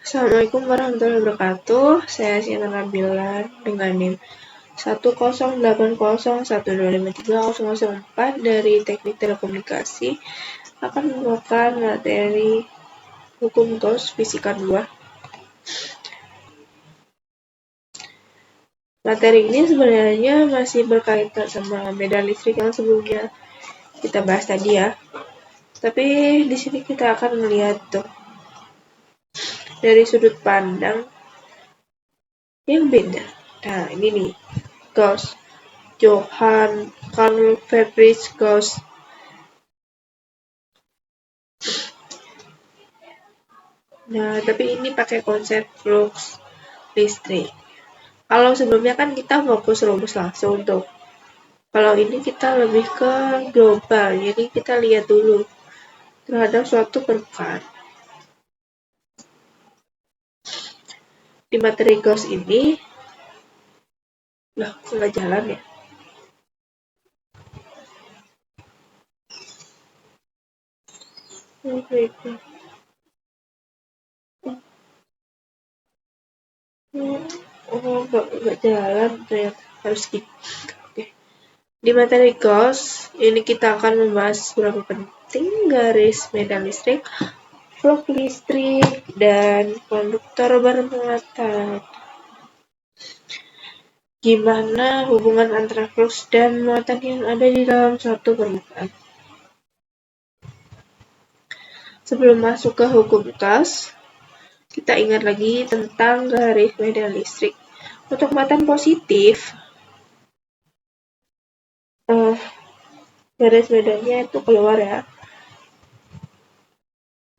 Assalamualaikum warahmatullahi wabarakatuh. Saya Siana Nabila dengan NIM 10801253004 dari Teknik Telekomunikasi akan membawakan materi Hukum Gauss Fisika 2. Materi ini sebenarnya masih berkaitan sama medan listrik yang sebelumnya kita bahas tadi ya. Tapi di sini kita akan melihat tuh dari sudut pandang yang beda. Nah, ini nih, Gauss, Johann Carl Friedrich Gauss. Nah, tapi ini pakai konsep flux listrik. Kalau sebelumnya kan kita fokus rumus langsung tuh. Kalau ini kita lebih ke global, jadi kita lihat dulu terhadap suatu permukaan. Di materi Gauss ini, kok nggak jalan ya? Nggak jalan ternyata, harus skip. Di materi Gauss, ini kita akan membahas beberapa penting garis medan listrik, flux listrik, dan konduktor bermuatan. Gimana hubungan antara flux dan muatan yang ada di dalam suatu permukaan. Sebelum masuk ke hukum Gauss, kita ingat lagi tentang garis medan listrik. Untuk muatan positif, garis medannya itu keluar ya.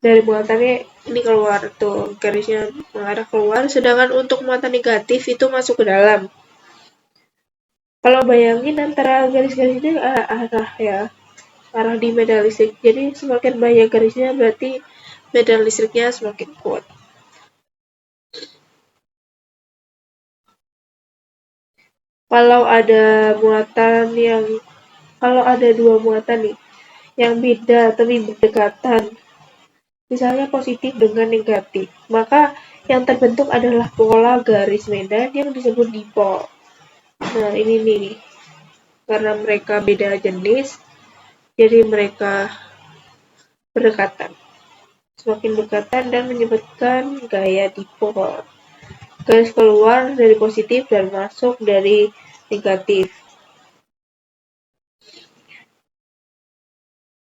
Dari muatannya ini keluar tuh, garisnya mengarah keluar, sedangkan untuk muatan negatif itu masuk ke dalam. Kalau bayangin antara garis-garisnya arah di medan listrik. Jadi semakin banyak garisnya berarti medan listriknya semakin kuat. Kalau ada dua muatan nih yang beda tapi berdekatan, misalnya positif dengan negatif, maka yang terbentuk adalah pola garis medan yang disebut dipol. Nah, ini nih, karena mereka beda jenis, jadi mereka berdekatan. Semakin berdekatan dan menyebabkan gaya dipol. Garis keluar dari positif dan masuk dari negatif.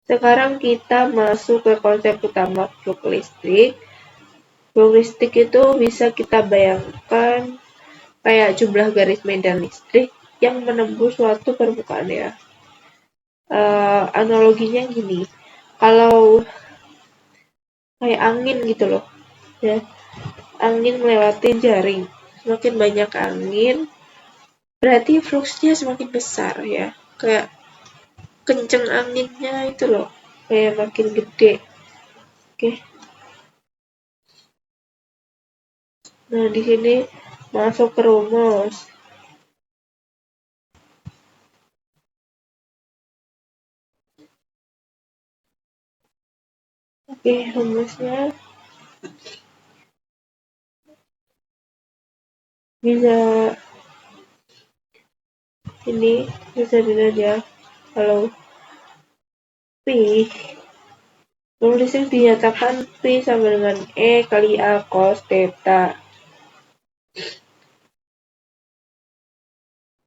Sekarang kita masuk ke konsep utama flux listrik. Flux listrik itu bisa kita bayangkan kayak jumlah garis medan listrik yang menembus suatu permukaan ya. Analoginya gini, kalau kayak angin gitu loh ya, angin melewati jaring, semakin banyak angin berarti fluxnya semakin besar ya, kayak kenceng anginnya itu loh, kayak makin gede. Oke. Nah, di sini masuk ke rumus. Oke, rumusnya bisa dilihat ya. Kalau P, flux listrik dinyatakan P sama dengan E kali A cos theta.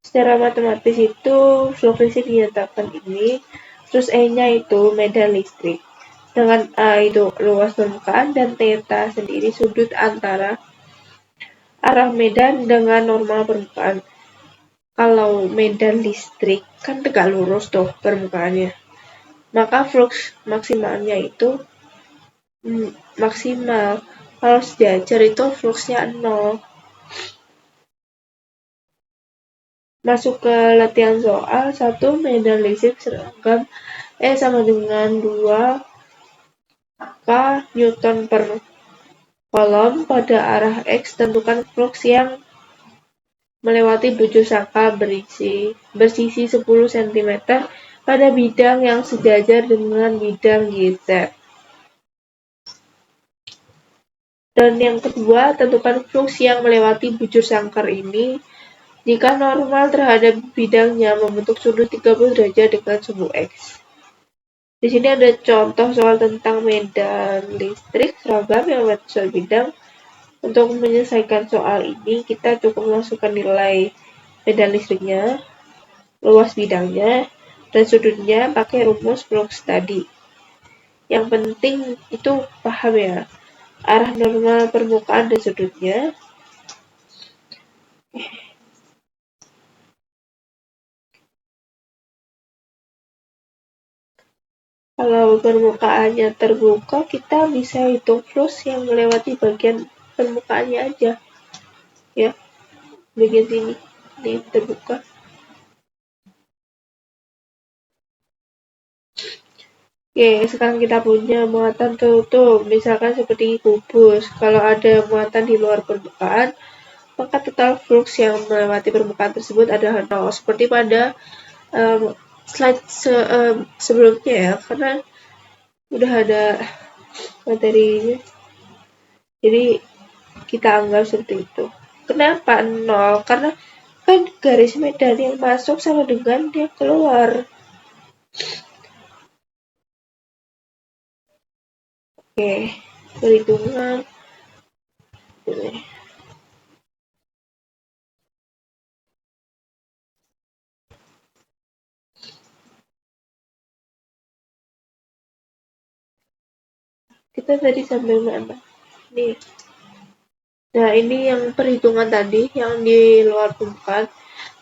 Secara matematis itu flux listrik dinyatakan ini, terus E-nya itu medan listrik, dengan A itu luas permukaan dan theta sendiri sudut antara arah medan dengan normal permukaan. Kalau medan listrik kan tegak lurus tuh permukaannya, maka flux maksimalnya itu maksimal. Kalau sejajar itu fluxnya 0. Masuk ke latihan soal 1, medan listrik seragam E sama dengan 2 K Newton per kolom pada arah X. Tentukan flux yang melewati bujur sangka bersisi 10 cm pada bidang yang sejajar dengan bidang YZ. Dan yang kedua, tentukan flux yang melewati bujur sangkar ini. Jika normal terhadap bidangnya membentuk sudut 30 derajat dengan sumbu X. Di sini ada contoh soal tentang medan listrik seragam yang sesuai bidang. Untuk menyelesaikan soal ini, kita cukup masukkan nilai medan listriknya, luas bidangnya, dan sudutnya pakai rumus flux tadi. Yang penting itu paham ya, arah normal permukaan dan sudutnya. Kalau permukaannya terbuka, kita bisa hitung flux yang melewati bagian permukaannya aja. Ya, bagian sini, ini terbuka. Oke, sekarang kita punya muatan tertutup, misalkan seperti kubus. Kalau ada muatan di luar permukaan, maka total flux yang melewati permukaan tersebut adalah 0. Seperti pada slide sebelumnya ya, karena udah ada materinya. Jadi kita anggap seperti itu. Kenapa 0? Karena kan garis medan yang masuk sama dengan yang keluar. Oke, perhitungan. Kita tadi sampai mana? Nih. Nah, ini yang perhitungan tadi, yang di luar permukaan.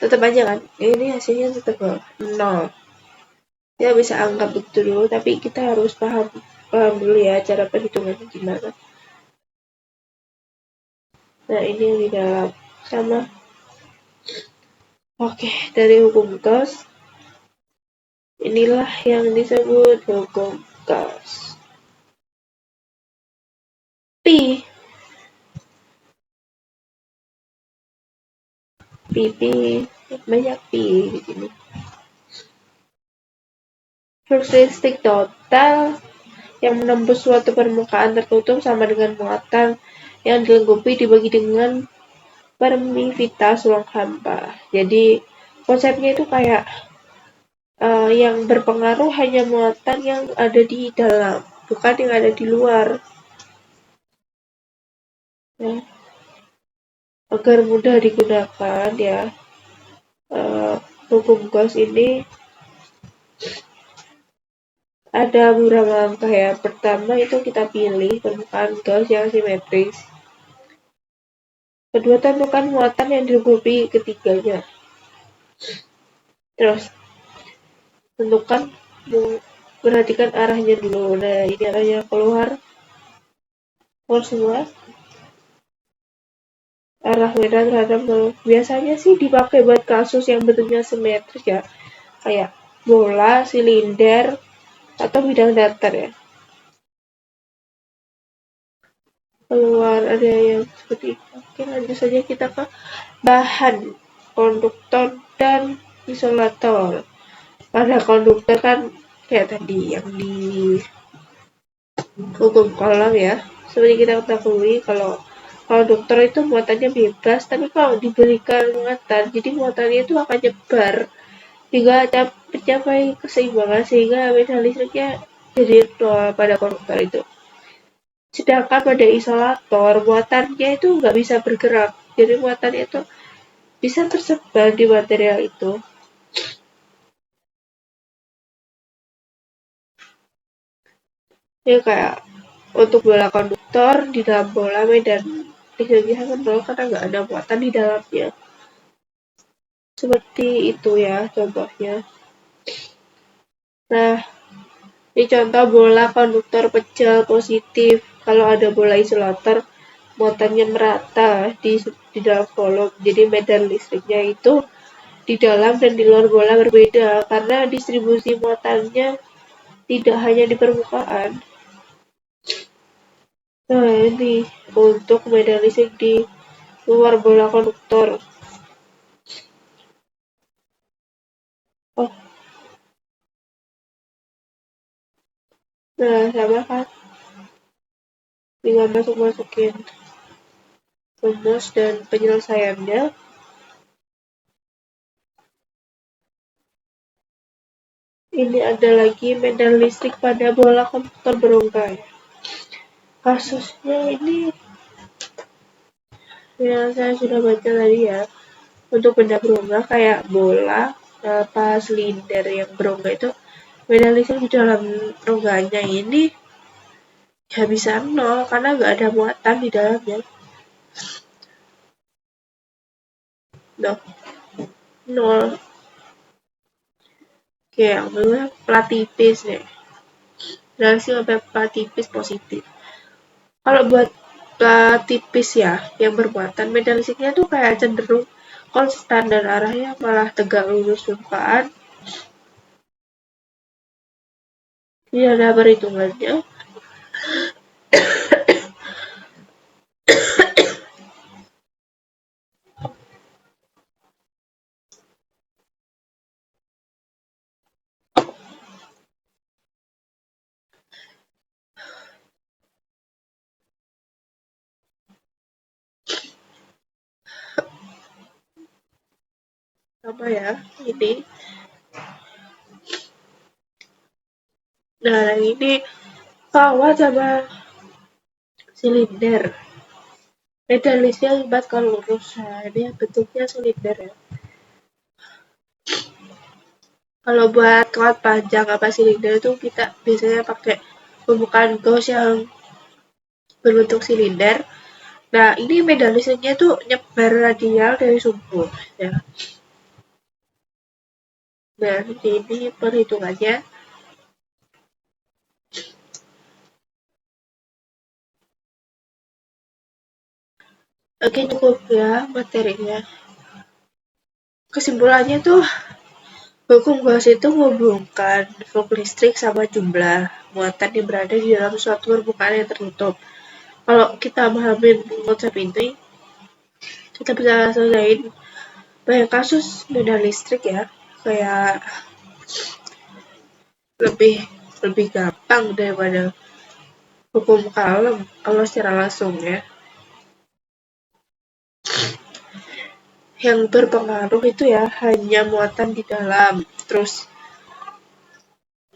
Tetap aja kan, ini hasilnya tetap 0. Ya bisa anggap begitu dulu, tapi kita harus paham dulu ya cara perhitungannya gimana. Nah, ini yang di dalam. Sama. Oke, dari hukum Gauss. Inilah yang disebut hukum Gauss. Pi. Pi, banyak pi di sini. Flux listrik total yang menembus suatu permukaan tertutup sama dengan muatan yang dilengkapi dibagi dengan permisivitas ruang hampa. Jadi konsepnya itu kayak yang berpengaruh hanya muatan yang ada di dalam, bukan yang ada di luar. Ya. Agar mudah digunakan ya, hukum Gauss ini ada beberapa langkah ya. Pertama itu kita pilih permukaan Gauss yang simetris. Kedua, tentukan muatan yang dilengkapi ketiganya. Terus tentukan, perhatikan arahnya dulu. Nah, ini arahnya keluar semua. Arah medan terhadap biasanya sih dipakai buat kasus yang bentuknya simetris ya, kayak bola, silinder, atau bidang datar ya. Keluar ada yang seperti itu. Oke, lanjut saja kita ke bahan, konduktor dan isolator. Pada konduktor kan kayak tadi yang di hukum kolam ya, seperti kita ketahui kalau konduktor itu muatannya bebas, tapi kalau diberikan muatan, jadi muatannya itu akan nyebar hingga mencapai keseimbangan sehingga medan listriknya jadi 0 pada konduktor itu. Sedangkan pada isolator, muatannya itu nggak bisa bergerak, jadi muatannya itu bisa tersebar di material itu. Ya kayak untuk bola konduktor, di dalam bola medan listriknya sangat 0 karena nggak ada muatan di dalamnya. Seperti itu ya contohnya. Nah, ini contoh bola konduktor pecel positif. Kalau ada bola isolator, muatannya merata di dalam volume. Jadi medan listriknya itu di dalam dan di luar bola berbeda karena distribusi muatannya tidak hanya di permukaan. Nah, ini untuk medan listrik di luar bola konduktor. Oh, nah sama kan? tinggal masukin rumus dan penyelesaiannya. Ini ada lagi medan listrik pada bola komputer berongkai. Kasusnya ini yang saya sudah baca tadi ya, untuk benda berongga kayak bola, silinder yang berongga itu, medan listrik di dalam rongganya ini ya bisa nol karena nggak ada muatan di dalamnya. Nol. Oke, yang kedua plat tipis nih. Reaksi sampai plat tipis positif. Kalau buat plat tipis ya, yang bermuatan, medan listriknya tuh kayak cenderung konstan dan arahnya malah tegak lurus permukaan. Ini ada perhitungannya. Apa ya, ini. Nah, yang ini kawat sama silinder. Medan listriknya limbat kalau lurus. Nah, ini bentuknya silinder ya. Kalau buat kawat panjang apa silinder itu kita biasanya pakai pembukaan gauss yang berbentuk silinder. Nah, ini medan listriknya tuh nyebar radial dari sumbu ya. Nah, ini perhitungannya. Oke, cukup ya materinya. Kesimpulannya tuh hukum Gauss itu menghubungkan flux listrik sama jumlah muatan yang berada di dalam suatu permukaan yang tertutup. Kalau kita memahami konsep ini, kita bisa selesaiin banyak kasus medan listrik ya, kayak lebih gampang daripada hukum Coulomb kalau secara langsung ya. Yang berpengaruh itu ya hanya muatan di dalam, terus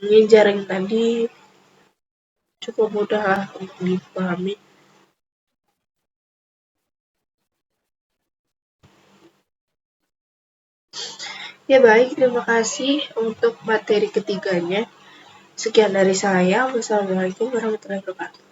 jaring tadi cukup mudah lah untuk dipahami. Ya baik, terima kasih untuk materi ketiganya. Sekian dari saya. Wassalamualaikum warahmatullahi wabarakatuh.